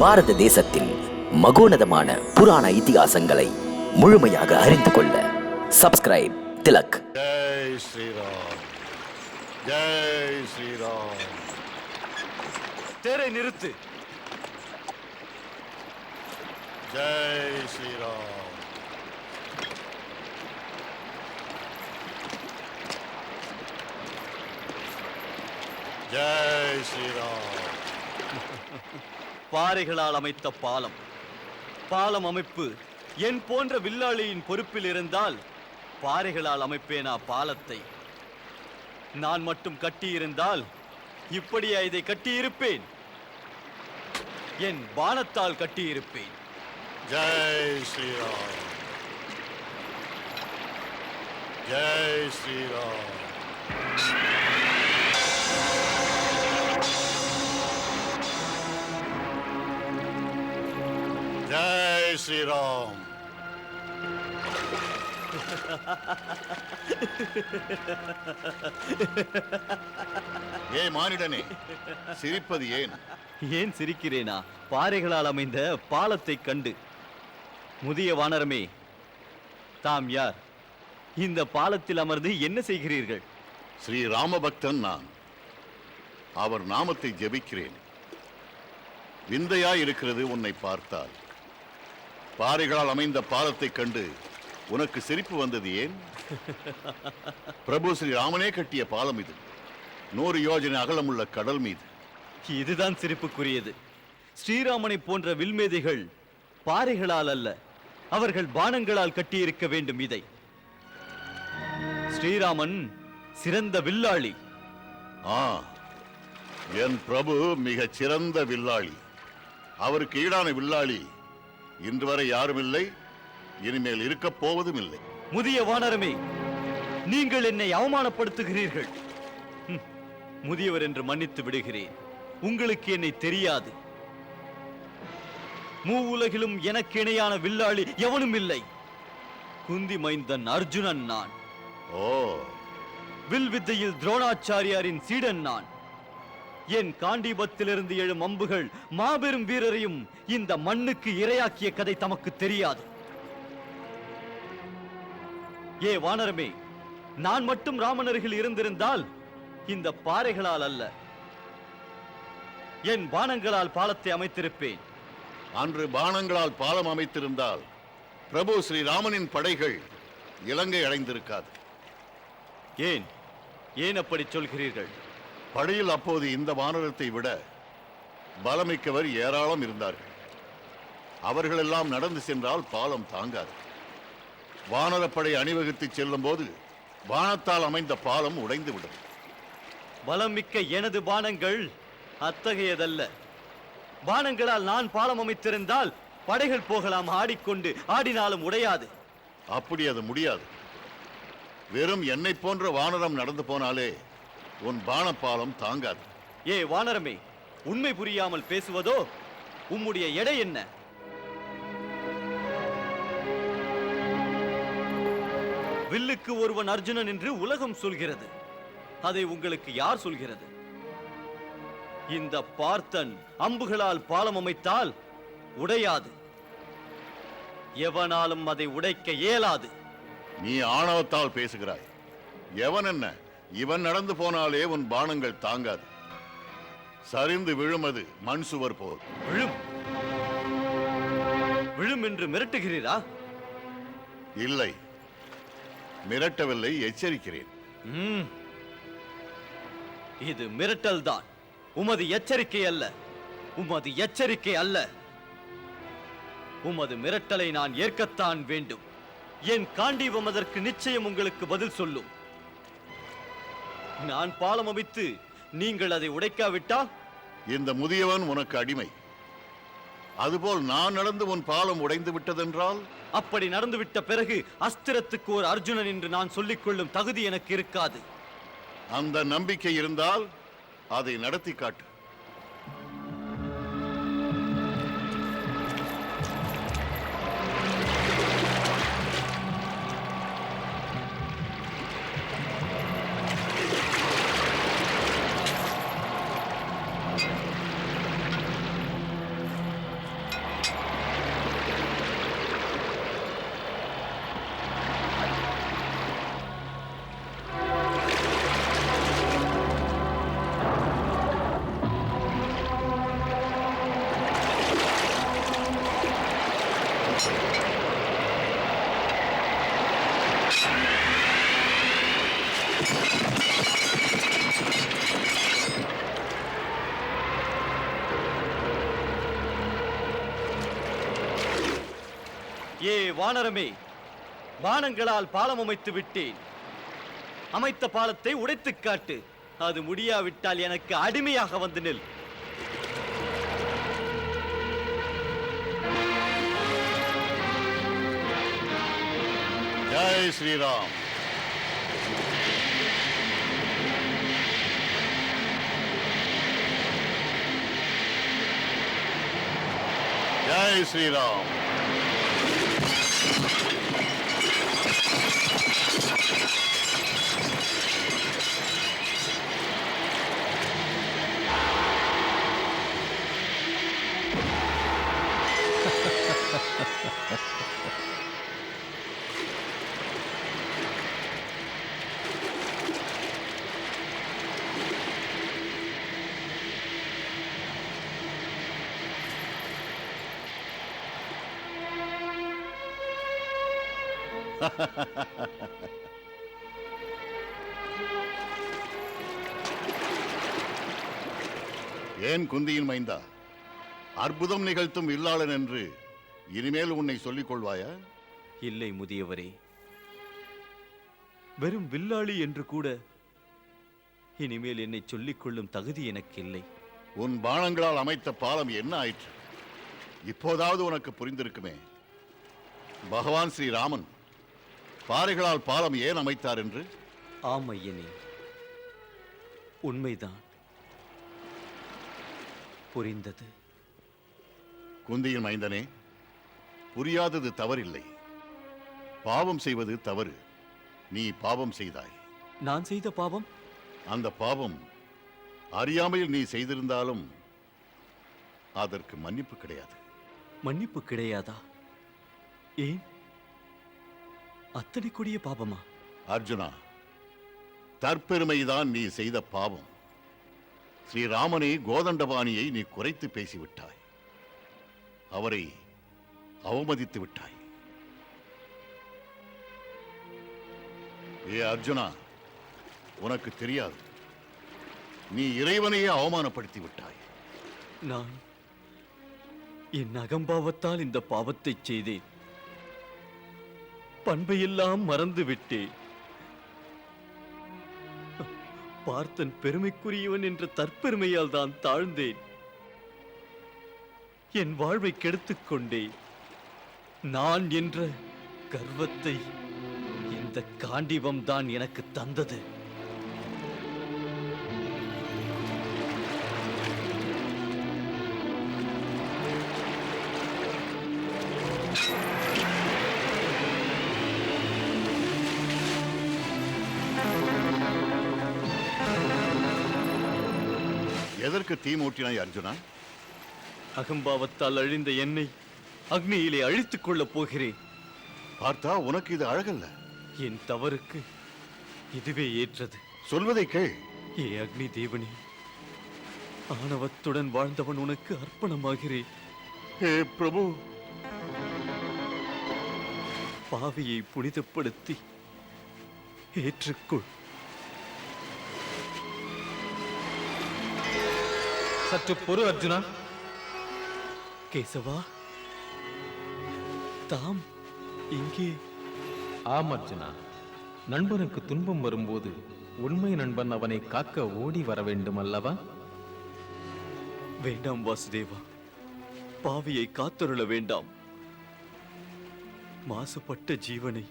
பாரத தேசத்தின் மகோனதமான புராண இதிகாசங்களை முழுமையாக அறிந்து கொள்ள சப்ஸ்கிரைப் திலக். ஜெய் ஸ்ரீராம், ஜெய் ஸ்ரீராம். தேரை நிறுத்து. ஜெய் ஸ்ரீராம். ஜெய் ஸ்ரீராம். பாறைகளால் அமைத்த பாலம். பாலம் அமைப்பு என் போன்ற வில்லாளியின் பொறுப்பில் இருந்தால் பாறைகளால் அமைப்பேனா பாலத்தை? நான் மட்டும் கட்டியிருந்தால் இப்படியா இதை கட்டியிருப்பேன்? என் பானத்தால் கட்டியிருப்பேன். ஜெய் ஸ்ரீராம், ஜெய் ஸ்ரீராம். ஜெய் ஸ்ரீராம். ஏ மானிடனே, சிரிப்பது ஏன்? ஏன் சிரிக்கிறேனா? பாறைகளால் அமைந்த பாலத்தை கண்டு. முதிய வானரமே, தாம் யார்? இந்த பாலத்தில் அமர்ந்து என்ன செய்கிறீர்கள்? ஸ்ரீ ராமபக்தன் நான். அவர் நாமத்தை ஜெபிக்கிறேன். விந்தையாய் இருக்கிறது உன்னை பார்த்தால். பாறைகளால் அமைந்த பாலத்தை கண்டு உனக்கு சிரிப்பு வந்தது ஏன்? பிரபு ஸ்ரீ ராமனே கட்டிய பாலம் இது. 100 யோஜனை அகலமுள்ள கடல் மீது. இதுதான் சிரிப்புக்குரியது. ஸ்ரீராமனை போன்ற வில்மேதைகள் பாறைகளால் அல்ல, அவர்கள் பானங்களால் கட்டியிருக்க வேண்டும் இதை. ஸ்ரீராமன் சிறந்த வில்லாளி. என் பிரபு மிகச் சிறந்த வில்லாளி. அவருக்கு ஈடான வில்லாளி இன்று வரை யாரும் இல்லை, இனிமேல் இருக்க போவதும் இல்லை. முதிய வானரமே, நீங்கள் என்னை அவமானப்படுத்துகிறீர்கள். முதியவர் என்று மன்னித்து விடுகிறேன். உங்களுக்கு என்னை தெரியாது. மூவுலகிலும் எனக்கு இணையான வில்லாளி எவனும் இல்லை. குந்தி மைந்தன் அர்ஜுனன் நான். ஓ, வில் வித்தையில் துரோணாச்சாரியாரின் சீடன் நான். என் காண்டீபத்திலிருந்து எழும் அம்புகள் மாபெரும் வீரரையும் இந்த மண்ணுக்கு இரையாக்கிய கதை தமக்கு தெரியாது. ஏ வானரமே, நான் மட்டும் ராமனருகில் இருந்திருந்தால் இந்த பாறைகளால் அல்ல, என் பானங்களால் பாலத்தை அமைத்திருப்பேன். அன்று பானங்களால் பாலம் அமைத்திருந்தால் பிரபு ஸ்ரீராமனின் படைகள் இலங்கை அடைந்திருக்காது. ஏன் ஏன் அப்படி சொல்கிறீர்கள்? படையில் அப்போது இந்த வானரத்தை விட பலமிக்கவர் ஏராளம் இருந்தார்கள். அவர்களெல்லாம் நடந்து சென்றால் பாலம் தாங்காது. வானரப்படை அணிவகுத்து செல்லும் போது பானத்தால் அமைந்த பாலம் உடைந்துவிடும். பலமிக்க எனது பானங்கள் அத்தகையதல்ல. பானங்களால் நான் பாலம் அமைத்திருந்தால் படைகள் போகலாம் ஆடிக்கொண்டு, ஆடினாலும் உடையாது. அப்படி அது முடியாது. வெறும் என்னை போன்ற வானரம் நடந்து போனாலே உன் பானப்பாலம் தாங்காது. ஏ வானரமே, உண்மை புரியாமல் பேசுவதோ? உம்முடைய எடை என்ன? வில்லுக்கு ஒருவன் அர்ஜுனன் என்று உலகம் சொல்கிறது. அதை உங்களுக்கு யார் சொல்கிறது? இந்த பார்த்தன் அம்புகளால் பாலம் அமைத்தால் உடையாது. எவனாலும் அதை உடைக்க இயலாது. நீ ஆணவத்தால் பேசுகிறாய். எவன் என்ன? இவன் நடந்து போனாலே உன் பானங்கள் தாங்காது. சரிந்து விழுமது மண் சுவர் போல். விழும் விழும் என்று மிரட்டுகிறீரா? இல்லை, மிரட்டவில்லை, எச்சரிக்கிறேன். இது மிரட்டல் தான். உமது எச்சரிக்கை அல்ல. உமது எச்சரிக்கை அல்ல. உமது மிரட்டலை நான் ஏற்கத்தான் வேண்டும். என் காண்டீபம் அதற்கு நிச்சயம் உங்களுக்கு பதில் சொல்லும். நான் பாலம் அமைத்து நீங்கள் அதை உடைக்காவிட்டால்? இந்த முதியவன் உனக்கு அடிமை. அதுபோல் நான் நடந்து உன் பாலம் உடைந்து விட்டதென்றால்? அப்படி நடந்துவிட்ட பிறகு அஸ்திரத்துக்கு ஒரு அர்ஜுனன் என்று நான் சொல்லிக் கொள்ளும் தகுதி எனக்கு இருக்காது. அந்த நம்பிக்கை இருந்தால் அதை நடத்தி காட்டு. ஏ வானரமே, பானங்களால் பாலம் அமைத்து விட்டேன். அமைத்த பாலத்தை உடைத்துக் காட்டு. அது முடியாவிட்டால் எனக்கு அடிமையாக வந்து நில். ஜெய் ஸ்ரீராம். ஜெய் ஸ்ரீராம். ஏன் குந்தியின் மைந்தா, அற்புதம் நிகழ்த்தும் வில்லாளன் என்று இனிமேல் உன்னை சொல்லிக் கொள்வாயா? இல்லை முதியவரே, வெறும் வில்லாளி என்று கூட இனிமேல் என்னை சொல்லிக் கொள்ளும் தகுதி எனக்கு இல்லை. உன் பானங்களால் அமைத்த பாலம் என்ன ஆயிற்று? இப்போதாவது உனக்கு புரிந்திருக்குமே. பகவான் ஸ்ரீராமன் பாறைகளால் பாலம் ஏன் அமைத்தார் என்று. ஆம் ஐயனே, உண்மைதான், புரிந்தது. குந்தியின் மைந்தனே, புரியாதது தவறில்லை, பாவம் செய்வது தவறு. நீ பாவம் செய்தாய். நான் செய்த பாவம்? அந்த பாவம் அறியாமையில் நீ செய்திருந்தாலும் அதற்கு மன்னிப்பு கிடையாது. மன்னிப்பு கிடையாதா? ஏன்? அத்தனை கொடிய பாவமா? அர்ஜுனா, தற்பெருமைதான் நீ செய்த பாவம். ஸ்ரீராமனை, கோதண்டபாணியை நீ குறைத்து பேசிவிட்டாய். அவரை அவமதித்து விட்டாய். ஏ அர்ஜுனா, உனக்கு தெரியாது, நீ இறைவனையே அவமானப்படுத்தி விட்டாய். நான் என் அகம்பாவத்தால் இந்த பாவத்தை செய்தேன். பண்பையெல்லாம் மறந்து விட்டேன். பார்த்தன் பெருமைக்குரியவன் என்ற தற்பெருமையால் தான் தாழ்ந்தேன். என் வாழ்வை கெடுத்துக் கொண்டேன். நான் என்ற கர்வத்தை இந்த காண்டீபம் தான் எனக்கு தந்தது. எதற்கு தீ மூட்டினாய் அர்ஜுனா? அகம்பாவத்தால் அழிந்த என்னை அக்னியிலே அழித்துக் கொள்ளப் போகிறேன். பார்த்தா உனக்கு இது அழகல்ல. என் தவறுக்கு இதுவே ஏற்றது. சொல்வதை கேள். ஏ அக்னி தேவனே, ஆணவத்துடன் வாழ்ந்தவன் உனக்கு அர்ப்பணமாகிறேன். ஹே பிரபு, பாவியை புனிதப்படுத்தி ஏற்றுக்கொள். சற்று பொறு அர்ஜுனா. கேசவா, தாம் இங்கே? ஆம் அர்ஜுனா, நண்பனுக்கு துன்பம் வரும்போது உண்மை நண்பன் அவனை காக்க ஓடி வர வேண்டும் அல்லவா? வேண்டாம் வாசுதேவா, பாவியை காத்தருள வேண்டாம். மாசுபட்ட ஜீவனை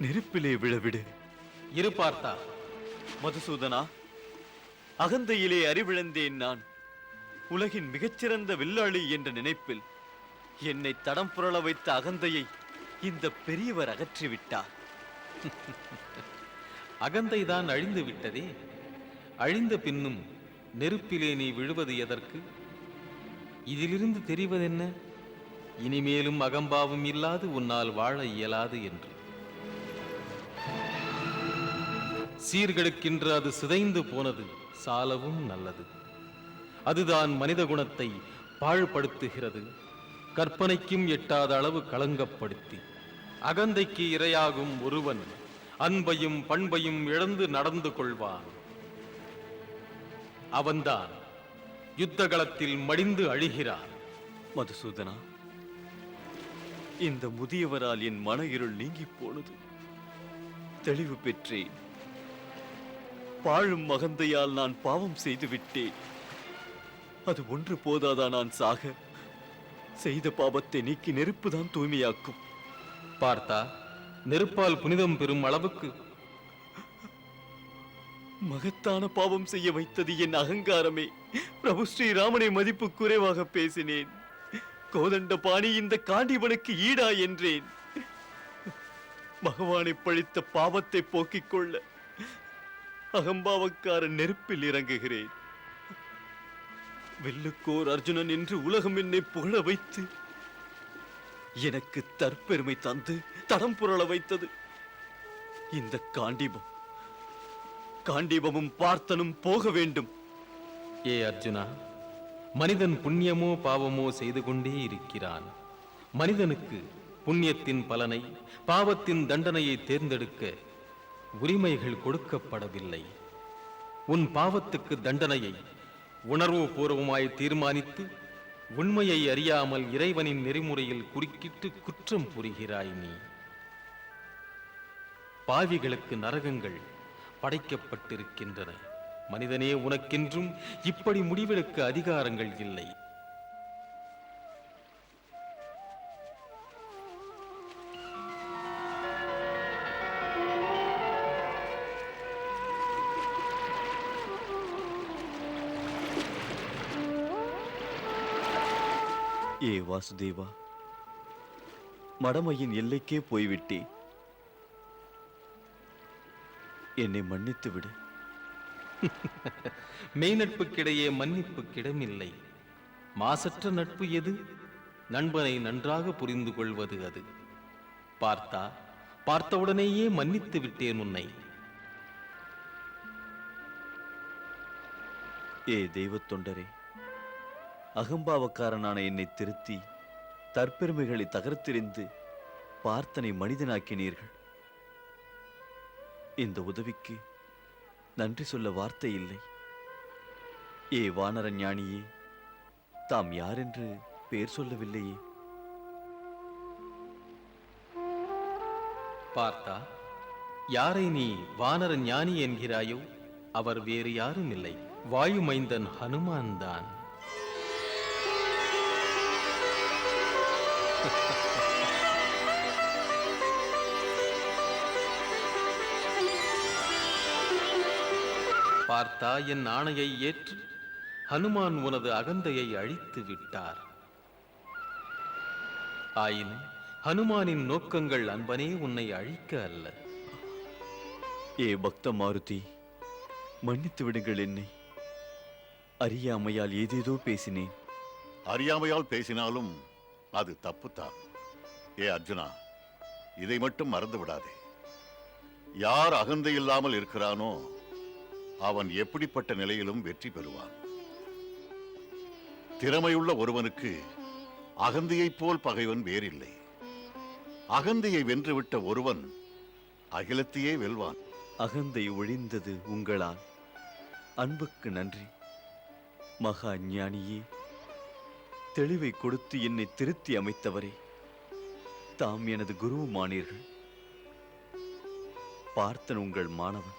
நெருப்பிலே விழவிடு. இரு பார்த்தா. மதுசூதனா, அகந்தையிலே அறிவிழந்தேன் நான். உலகின் மிகச்சிறந்த வில்லாளி என்ற நினைப்பில் என்னை தடம் புரள வைத்த அகந்தையை இந்த பெரியவர் அகற்றிவிட்டார். அகந்தைதான் அழிந்து விட்டதே. அழிந்த பின்னும் நெருப்பிலே நீ விழுவது எதற்கு? இதிலிருந்து தெரிவதென்ன? இனிமேலும் அகம்பாவம் இல்லாது உன்னால் வாழ இயலாது என்று. சீர்கெடுக்கின்ற அது சிதைந்து போனது சாலவும் நல்லது. அதுதான் மனித குணத்தை பாழ்படுத்துகிறது, கற்பனைக்கும் எட்டாத அளவு களங்கப்படுத்தி. அகந்தைக்கு இரையாகும் ஒருவன் அன்பையும் பண்பையும் இழந்து நடந்து கொள்வான். அவன்தான் யுத்த களத்தில் மடிந்து அழிகிறான். மதுசூதனா, இந்த முதியவரால் என் மன இருள் நீங்கி போனது. தெளிவு பெற்றேன். பாழும் மகந்தையால் நான் பாவம் செய்து விட்டேன். அது ஒன்று போதாதா நான் சாக? செய்த பாவத்தை நீக்கி நெருப்புதான் தூய்மையாக்கும். பார்த்தா, நெருப்பால் புனிதம் பெறும் அளவுக்கு மகத்தான பாவம் செய்ய வைத்தது என் அகங்காரமே. பிரபு ஸ்ரீராமனை மதிப்பு குறைவாக பேசினேன். கோதண்ட பாணி இந்த காண்டீபனுக்கு ஈடா என்றேன். பகவானை பழித்த பாவத்தை போக்கிக் கொள்ள அகம்பாவக்காரன் நெருப்பில் இறங்குகிறேன். வெல்லுக்கோர் அர்ஜுனன் என்று உலகம் என்னை புகழ வைத்து எனக்கு தற்பெருமை தந்து தடம் புரள வைத்தது இந்த காண்டீபம். காண்டீபமும் பார்த்தனும் போக வேண்டும். ஏ அர்ஜுனா, மனிதன் புண்ணியமோ பாவமோ செய்து கொண்டே இருக்கிறான். மனிதனுக்கு புண்ணியத்தின் பலனை, பாவத்தின் தண்டனையை தேர்ந்தெடுக்க உரிமைகள் கொடுக்கப்படவில்லை. உன் பாவத்துக்கு தண்டனையை உணர்வு பூர்வமாய் தீர்மானித்து உண்மையை அறியாமல் இறைவனின் நெறிமுறையில் குறுக்கிட்டு குற்றம் புரிகிறாய் நீ. பாவிகளுக்கு நரகங்கள் படைக்கப்பட்டிருக்கின்றன. மனிதனே, உனக்கென்றும் இப்படி முடிவெடுக்க அதிகாரங்கள் இல்லை. ஏ வாசுதேவா, மடமையின் எல்லைக்கே போய்விட்டேன். என்னை மன்னித்து விடு. மெய் நட்புக்கிடையே மன்னிப்புக்கிடமில்லை. மாசற்ற நட்பு எது? நண்பனை நன்றாக புரிந்து கொள்வது அது. பார்த்தா, பார்த்தவுடனேயே மன்னித்து விட்டேன் உன்னை. ஏ தெய்வத் தொண்டரே, அகம்பாவக்காரனான என்னை திருத்தி தற்பெருமைகளை தகர்த்தெறிந்து பார்த்தனை மனிதனாக்கினீர்கள். இந்த உதவிக்கு நன்றி சொல்ல வார்த்தை இல்லை. ஏ வானர ஞானியே, தாம் யாரென்று பெயர் சொல்லவில்லையே. பார்த்தா, யாரை நீ வானர ஞானி என்கிறாயோ அவர் வேறு யாரும் இல்லை, வாயுமைந்தன் ஹனுமான் தான். பார்த்தா, என் ஆணையை ஏற்று ஹனுமான் உனது அகந்தையை அழித்து விட்டார். ஆயினும் ஹனுமானின் நோக்கங்கள் அன்பனே உன்னை அழிக்க அல்ல. ஏ பக்த மாருதி, மன்னித்து விடுங்கள் என்னை. அறியாமையால் ஏதேதோ பேசினேன். அறியாமையால் பேசினாலும் அது தப்புத்தான். ஏ அர்ஜுனா, இதை மட்டும் மறந்து விடாதே. யார் அகந்தை இல்லாமல் இருக்கிறானோ அவன் எப்படிப்பட்ட நிலையிலும் வெற்றி பெறுவான். திறமையுள்ள ஒருவனுக்கு அகந்தையைப் போல் பகைவன் வேறில்லை. அகந்தையை வென்றுவிட்ட ஒருவன் அகிலத்தையே வெல்வான். அகந்தை ஒழிந்தது உங்களால். அன்புக்கு நன்றி. மகா ஞானியே, தெளிவை கொடுத்து என்னை திருத்தி அமைத்தவரே, தாம் எனது குருவுமானீர்கள். பார்த்தன் உங்கள் மாணவன்.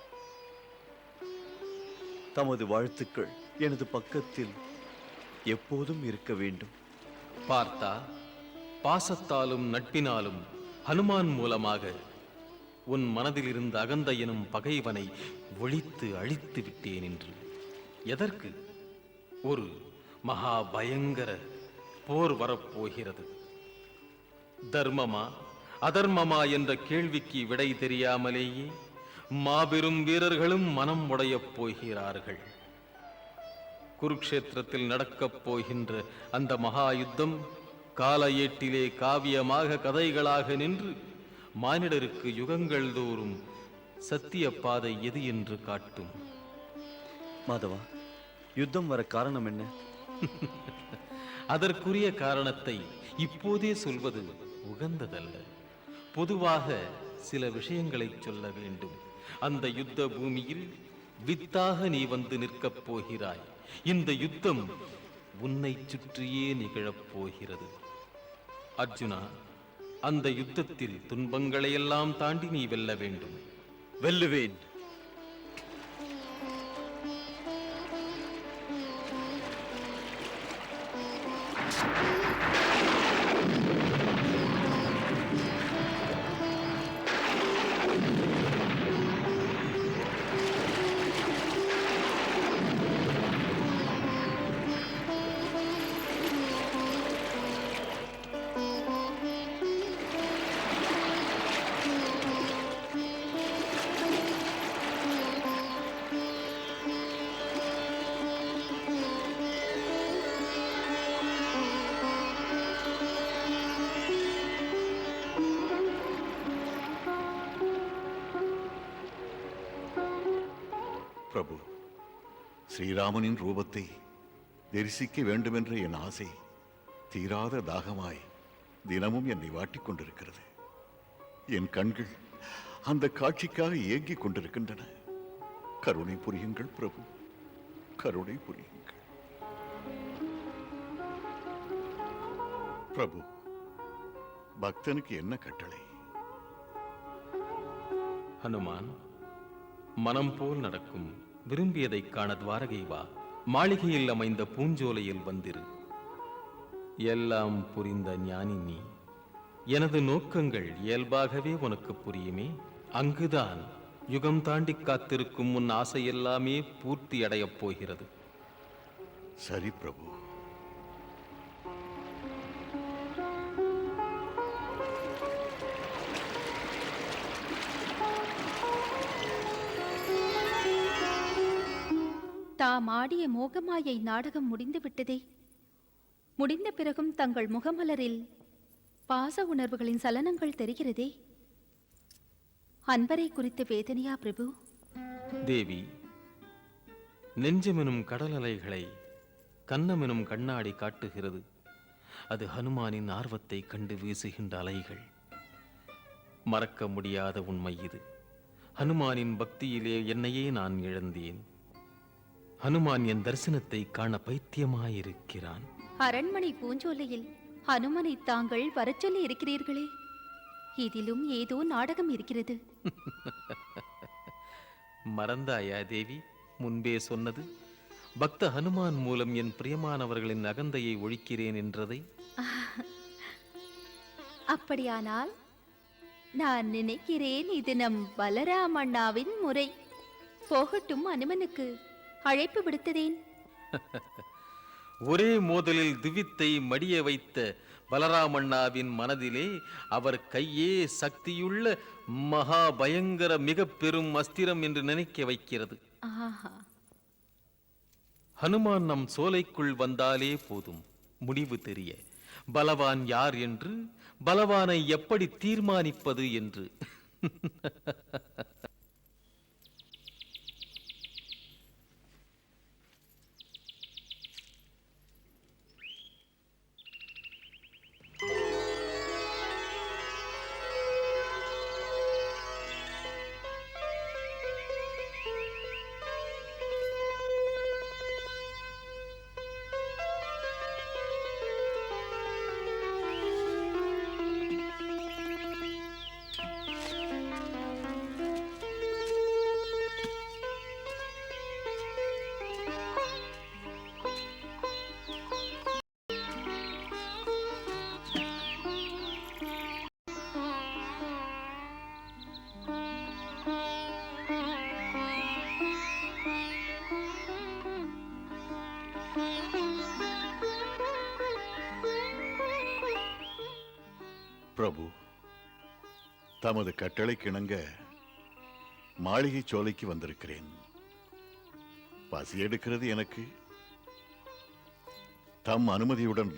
தமது வாழ்த்துக்கள் எனது பக்கத்தில் எப்போதும் இருக்க வேண்டும். பார்த்தா, பாசத்தாலும் நட்பினாலும் ஹனுமான் மூலமாக உன் மனதில் இருந்த அகந்தை எனும் பகைவனை ஒழித்து அழித்து விட்டேன் என்று. எதற்கு? ஒரு மகா பயங்கர போர் வரப்போகிறது. தர்மமா அதர்மமா என்ற கேள்விக்கு விடை தெரியாமலேயே மாபெரும் வீரர்களும் மனம் உடையப் போகிறார்கள். குருக்ஷேத்திரத்தில் நடக்கப் போகின்ற அந்த மகா யுத்தம் கால ஏட்டிலே காவியமாக கதைகளாக நின்று மானிடருக்கு யுகங்கள் தோறும் சத்திய பாதை எது என்று காட்டும். மாதவா, யுத்தம் வர காரணம் என்ன? அதற்குரிய காரணத்தை இப்போதே சொல்வது உகந்ததல்ல. பொதுவாக சில விஷயங்களை சொல்ல வேண்டும். அந்த யுத்த பூமியில் வித்தாக நீ வந்து நிற்கப் போகிறாய். இந்த யுத்தம் உன்னை சுற்றியே நிகழப் போகிறது. அர்ஜுனா, அந்த யுத்தத்தில் துன்பங்களையெல்லாம் தாண்டி நீ வெல்ல வேண்டும். வெல்லுவேன். பிரபு, ஸ்ரீராமனின் ரூபத்தை தரிசிக்க வேண்டுமென்ற என் ஆசை தீராத தாகமாய் தினமும் என்னை வாட்டிக் கொண்டிருக்கிறது. என் கண்கள் அந்த காட்சிக்காக ஏங்கிக் கொண்டிருக்கின்றன. கருணை புரியுங்கள் பிரபு, கருணை புரியுங்கள். பிரபு, பக்தனுக்கு என்ன கட்டளை? ஹனுமான், மனம் போல் நடக்கும். விரும்பியதை காண துவாரகை வா. மாளிகையில் அமைந்த பூஞ்சோலையில் வந்திரு. எல்லாம் புரிந்த ஞானி நீ. எனது நோக்கங்கள் இயல்பாகவே உனக்கு புரியுமே. அங்குதான் யுகம் தாண்டி காத்திருக்கும் உன் ஆசை எல்லாமே பூர்த்தி அடையப் போகிறது. சரி பிரபு. தாம் ஆடிய மோகமாயை நாடகம் முடிந்து விட்டதே. முடிந்த பிறகும் தங்கள் முகமலரில் பாச உணர்வுகளின் சலனங்கள் தெரிகிறதே. அன்பரை குறித்த வேதனையா பிரபு? தேவி, நெஞ்சமெனும் கடல் அலைகளை கன்னமெனும் கண்ணாடி காட்டுகிறது. அது ஹனுமானின் ஆர்வத்தை கண்டு வீசுகின்ற அலைகள். மறக்க முடியாத உண்மை இது. ஹனுமானின் பக்தியிலே என்னையே நான் இழந்தேன். ஹனுமான் என் தரிசனத்தை காண பைத்தியமாயிருக்கிறான். அரண்மனை பூஞ்சோலையில் ஹனுமனை தாங்கள் வரச் சொல்லி இருக்கிறீர்களே, இதிலும் ஏதோ நாடகம் இருக்கிறது. மறந்தாயா தேவி? முன்பே சொன்னது, பக்த ஹனுமான் மூலம் என் பிரியமானவர்களின் அகந்தையை ஒழிக்கிறேன் என்றதை. அப்படியானால் நான் நினைக்கிறேன் இது நம் பலராமண்ணாவின் முறை. போகட்டும், அனுமனுக்கு அழைப்பு விடுத்ததேன். ஒரே மோதலில் திவித்தை மடிய வைத்த பலராமண்ணாவின் மனதிலே அவர் கையே சக்தியுள்ள மகா பயங்கர மிக பெரும் அஸ்திரம் என்று நினைக்க வைக்கிறது. ஹனுமான் நம் சோலைக்குள் வந்தாலே போதும், முடிவு தெரிய. பலவான் யார் என்று, பலவானை எப்படி தீர்மானிப்பது என்று. பிரபு, தமது கட்டளைக்கிணங்க மாளிகை சோலைக்கு வந்திருக்கிறேன். பசி எடுக்கிறது எனக்கு. தம் அனுமதியுடன்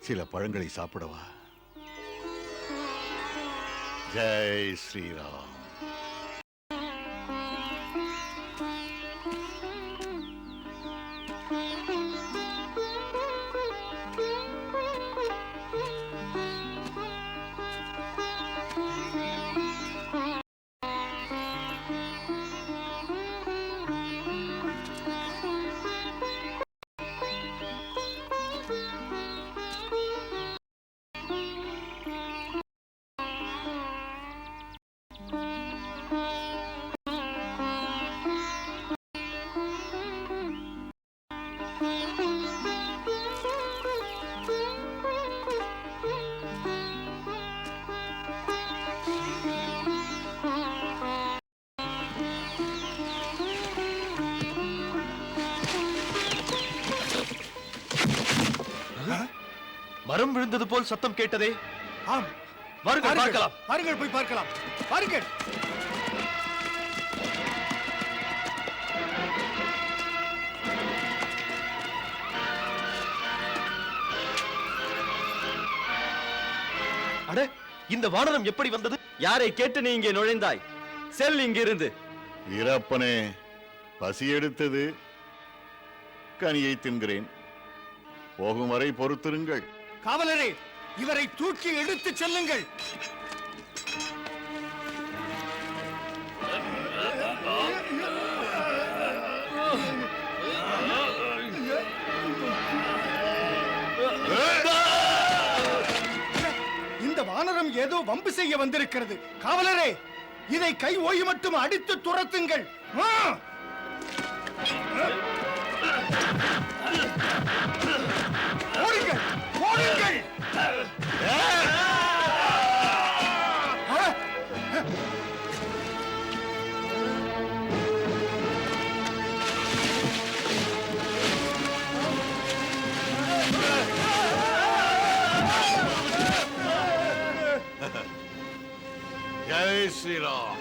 சில பழங்களை சாப்பிடவா? ஜெய் ஸ்ரீராம். மரம் விழுந்தது போல் சத்தம் கேட்டதே. ஆம், வாருங்கள் பார்க்கலாம். வாருங்கள் போய் பார்க்கலாம். வாருங்கள். அட, இந்த வானரம் எப்படி வந்தது? யாரை கேட்டு நீ இங்கே நுழைந்தாய்? செல் இங்கிருந்து. வீரப்பனே, பசி எடுத்தது, கனியை தின்கிறேன். போகும் வரை பொறுத்திருங்கள். காவலரே, இவரை தூக்கி எடுத்துச் செல்லுங்கள். இந்த வானரம் ஏதோ வம்பு செய்ய வந்திருக்கிறது. காவலரே, இதை கை ஓய் மட்டும் அடித்து துரத்துங்கள். ஓடுங்கள், ஓடுங்கள். ஜெய் ஸ்ரீராம்.